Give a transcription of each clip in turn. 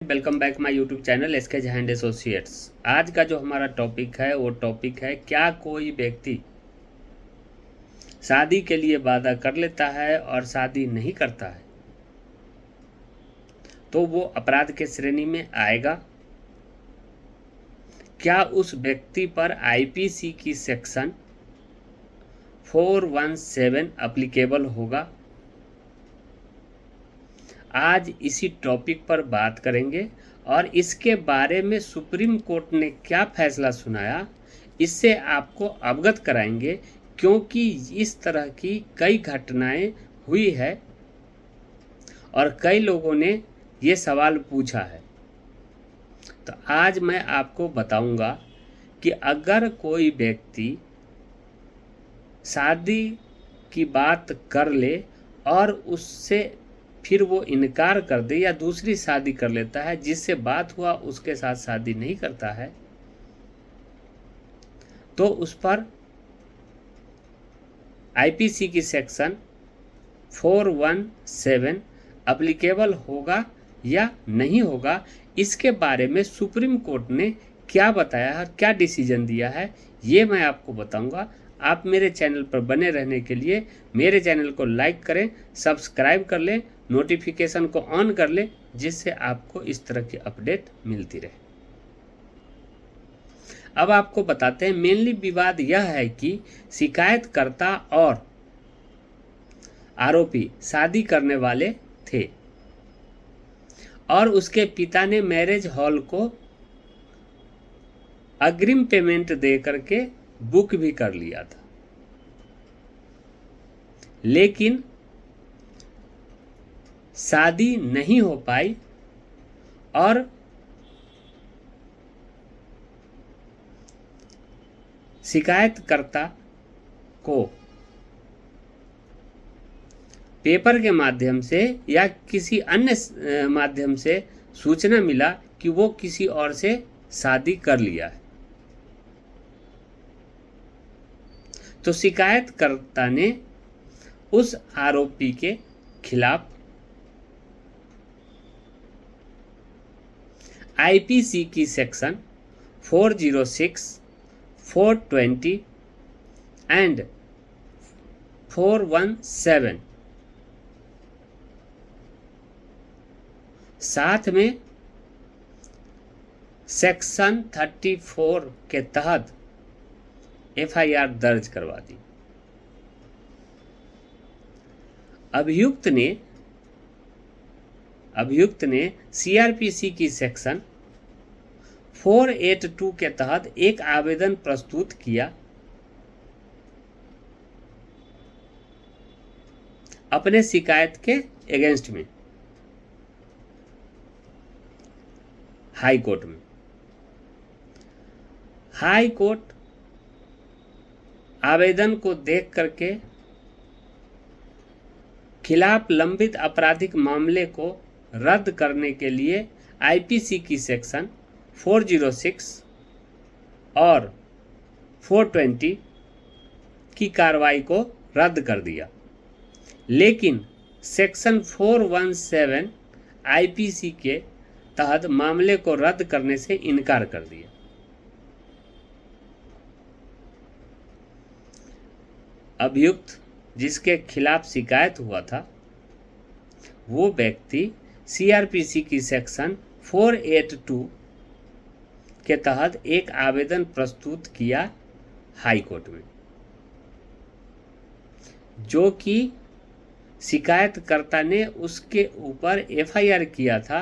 Welcome back my YouTube channel SK Jain associates. आज का जो हमारा टॉपिक है वो टॉपिक है, क्या कोई व्यक्ति शादी के लिए वादा कर लेता है और शादी नहीं करता है तो वो अपराध के श्रेणी में आएगा? क्या उस व्यक्ति पर आईपीसी की सेक्शन 417 एप्लीकेबल होगा? आज इसी टॉपिक पर बात करेंगे और इसके बारे में सुप्रीम कोर्ट ने क्या फैसला सुनाया, इससे आपको अवगत कराएंगे, क्योंकि इस तरह की कई घटनाएं हुई है और कई लोगों ने ये सवाल पूछा है। तो आज मैं आपको बताऊंगा कि अगर कोई व्यक्ति शादी की बात कर ले और उससे फिर वो इनकार कर दे या दूसरी शादी कर लेता है, जिससे बात हुआ उसके साथ शादी नहीं करता है, तो उस पर आईपीसी की सेक्शन 417 एप्लीकेबल होगा या नहीं होगा, इसके बारे में सुप्रीम कोर्ट ने क्या बताया है, क्या डिसीजन दिया है, ये मैं आपको बताऊंगा। आप मेरे चैनल पर बने रहने के लिए मेरे चैनल को लाइक करें, सब्सक्राइब कर लें, नोटिफिकेशन को ऑन कर लें, जिससे आपको इस तरह की अपडेट मिलती रहे। अब आपको बताते हैं, मेनली विवाद यह है कि शिकायतकर्ता और आरोपी शादी करने वाले थे और उसके पिता ने मैरिज हॉल को अग्रिम पेमेंट दे करके बुक भी कर लिया था, लेकिन शादी नहीं हो पाई और शिकायतकर्ता को पेपर के माध्यम से या किसी अन्य माध्यम से सूचना मिला कि वो किसी और से शादी कर लिया है। तो शिकायतकर्ता ने उस आरोपी के खिलाफ आईपीसी की सेक्शन 406, 420 एंड 417 साथ में सेक्शन 34 के तहत एफआईआर दर्ज करवा दी। अभियुक्त ने सीआरपीसी की सेक्शन 482 के तहत एक आवेदन प्रस्तुत किया अपने शिकायत के अगेंस्ट में हाई कोर्ट में। हाई कोर्ट आवेदन को देख करके खिलाफ लंबित आपराधिक मामले को रद्द करने के लिए आईपीसी की सेक्शन 406 और 420 की कार्रवाई को रद्द कर दिया, लेकिन सेक्शन 417 आईपीसी के तहत मामले को रद्द करने से इनकार कर दिया। अभियुक्त जिसके खिलाफ शिकायत हुआ था, वो व्यक्ति सीआरपीसी की सेक्शन 482 के तहत एक आवेदन प्रस्तुत किया हाई कोर्ट में, जो कि शिकायतकर्ता ने उसके ऊपर एफआईआर किया था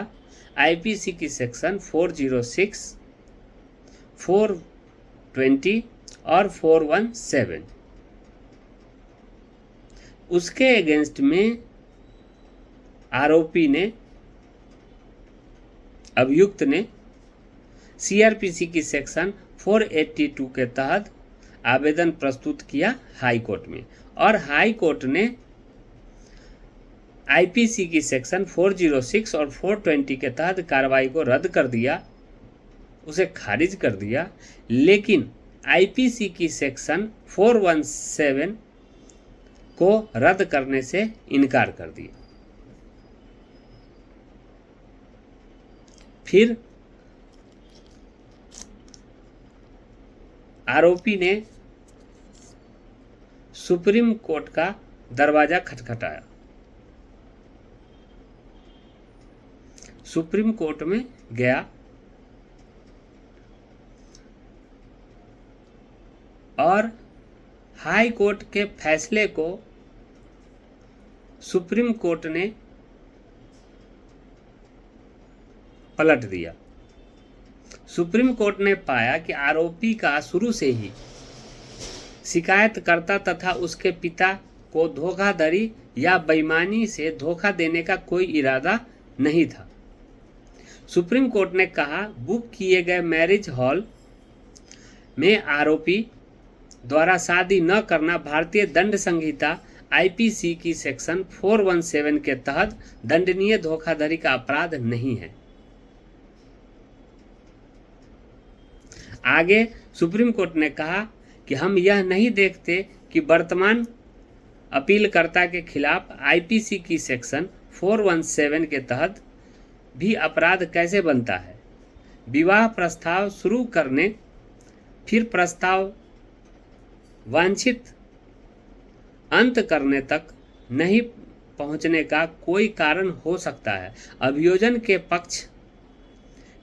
आईपीसी की सेक्शन 406, 420 और 417। उसके अगेंस्ट में आरोपी ने, अभियुक्त ने सीआरपीसी की सेक्शन 482 के तहत आवेदन प्रस्तुत किया हाई कोर्ट में, और हाई कोर्ट ने आईपीसी की सेक्शन 406 और 420 के तहत कार्रवाई को रद्द कर दिया, उसे खारिज कर दिया, लेकिन आईपीसी की सेक्शन 417 को रद्द करने से इनकार कर दिया। फिर आरोपी ने सुप्रीम कोर्ट का दरवाजा खटखटाया। सुप्रीम कोर्ट में गया और हाई कोर्ट के फैसले को सुप्रीम कोर्ट ने पलट दिया। सुप्रीम कोर्ट ने पाया कि आरोपी का शुरू से ही शिकायतकर्ता तथा उसके पिता को धोखाधड़ी या बेईमानी से धोखा देने का कोई इरादा नहीं था। सुप्रीम कोर्ट ने कहा, बुक किए गए मैरिज हॉल में आरोपी द्वारा शादी न करना भारतीय दंड संहिता आईपीसी की सेक्शन 417 के तहत दंडनीय धोखाधड़ी का अपराध नहीं है। आगे सुप्रीम कोर्ट ने कहा कि हम यह नहीं देखते कि वर्तमान अपीलकर्ता के खिलाफ आईपीसी की सेक्शन 417 के तहत भी अपराध कैसे बनता है। विवाह प्रस्ताव शुरू करने फिर प्रस्ताव वांछित अंत करने तक नहीं पहुंचने का कोई कारण हो सकता है। अभियोजन के पक्ष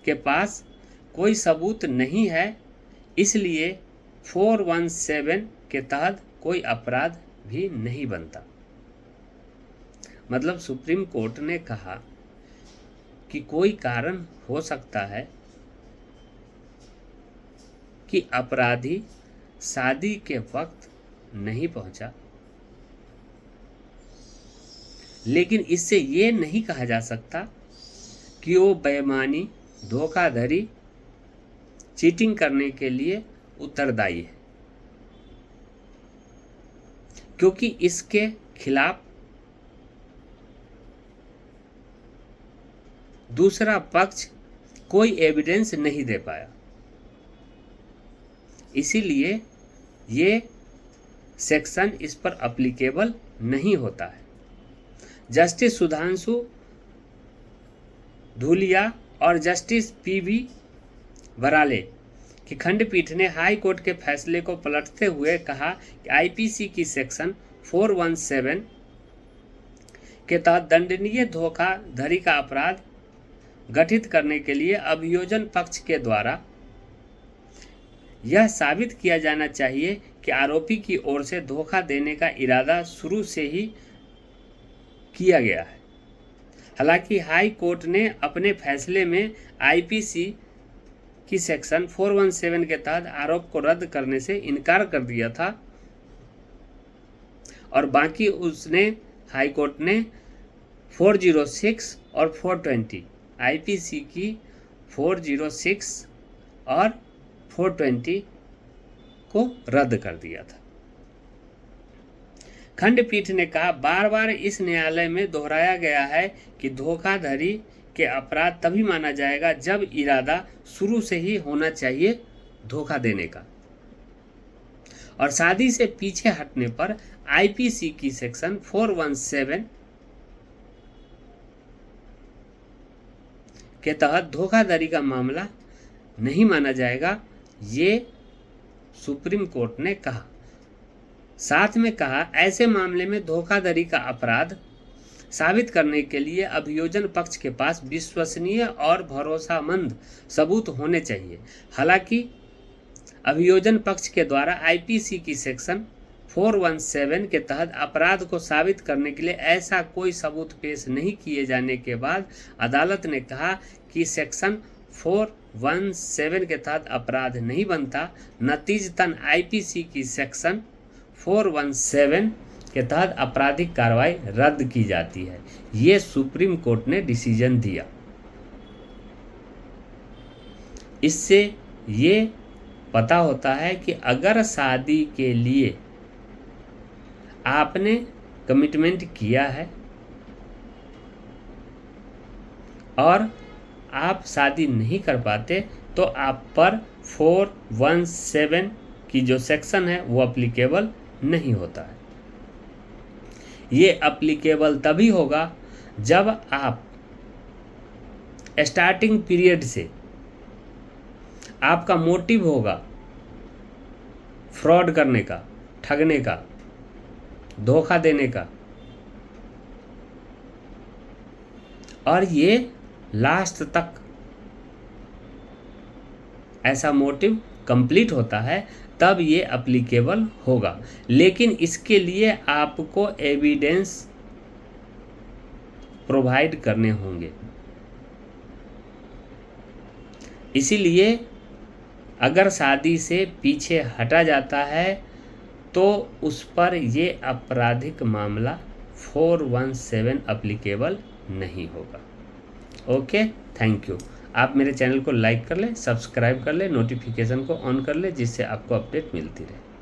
के पास कोई सबूत नहीं है, इसलिए 417 के तहत कोई अपराध भी नहीं बनता। मतलब सुप्रीम कोर्ट ने कहा कि कोई कारण हो सकता है कि अपराधी शादी के वक्त नहीं पहुंचा, लेकिन इससे ये नहीं कहा जा सकता कि वो बेईमानी, धोखाधड़ी, चीटिंग करने के लिए उत्तरदायी है, क्योंकि इसके खिलाफ दूसरा पक्ष कोई एविडेंस नहीं दे पाया। इसीलिए ये सेक्शन इस पर एप्लीकेबल नहीं होता है। जस्टिस सुधांशु धूलिया और जस्टिस पीवी बराले की खंडपीठ ने हाई कोर्ट के फैसले को पलटते हुए कहा कि आईपीसी की सेक्शन 417 के तहत दंडनीय धोखाधड़ी का अपराध गठित करने के लिए अभियोजन पक्ष के द्वारा यह साबित किया जाना चाहिए कि आरोपी की ओर से धोखा देने का इरादा शुरू से ही किया गया है। हालांकि हाई कोर्ट ने अपने फैसले में आईपीसी की सेक्शन 417 के तहत आरोप को रद्द करने से इनकार कर दिया था और बाकी उसने हाई कोर्ट ने 406 और 420 आईपीसी की 406 और 420 को रद्द कर दिया था। खंडपीठ ने कहा, बार बार इस न्यायालय में दोहराया गया है कि धोखाधड़ी के अपराध तभी माना जाएगा जब इरादा शुरू से ही होना चाहिए धोखा देने का, और शादी से पीछे हटने पर आईपीसी की सेक्शन 417 के तहत धोखाधड़ी का मामला नहीं माना जाएगा, ये सुप्रीम कोर्ट ने कहा। साथ में कहा, ऐसे मामले में धोखाधड़ी का अपराध साबित करने के लिए अभियोजन पक्ष के पास विश्वसनीय और भरोसेमंद सबूत होने चाहिए। हालांकि अभियोजन पक्ष के द्वारा आईपीसी की सेक्शन 417 के तहत अपराध को साबित करने के लिए ऐसा कोई सबूत पेश नहीं किए जाने के बाद अदालत ने कहा कि सेक्शन 417 के तहत अपराध नहीं बनता। नतीजतन आईपीसी की सेक्शन 417 के तहत आपराधिक कार्रवाई रद्द की जाती है। ये सुप्रीम कोर्ट ने डिसीजन दिया। इससे ये पता होता है कि अगर शादी के लिए आपने कमिटमेंट किया है और आप शादी नहीं कर पाते तो आप पर 417 की जो सेक्शन है वो एप्लीकेबल नहीं होता है। ये एप्लीकेबल तभी होगा जब आप स्टार्टिंग पीरियड से आपका मोटिव होगा फ्रॉड करने का, ठगने का, धोखा देने का, और ये लास्ट तक ऐसा मोटिव कंप्लीट होता है, तब ये अप्लीकेबल होगा। लेकिन इसके लिए आपको एविडेंस प्रोवाइड करने होंगे। इसीलिए अगर शादी से पीछे हटा जाता है तो उस पर ये आपराधिक मामला 417 अप्लीकेबल नहीं होगा। Okay, thank you. आप मेरे चैनल को लाइक कर लें, सब्सक्राइब कर लें, नोटिफिकेशन को ऑन कर लें, जिससे आपको अपडेट मिलती रहे।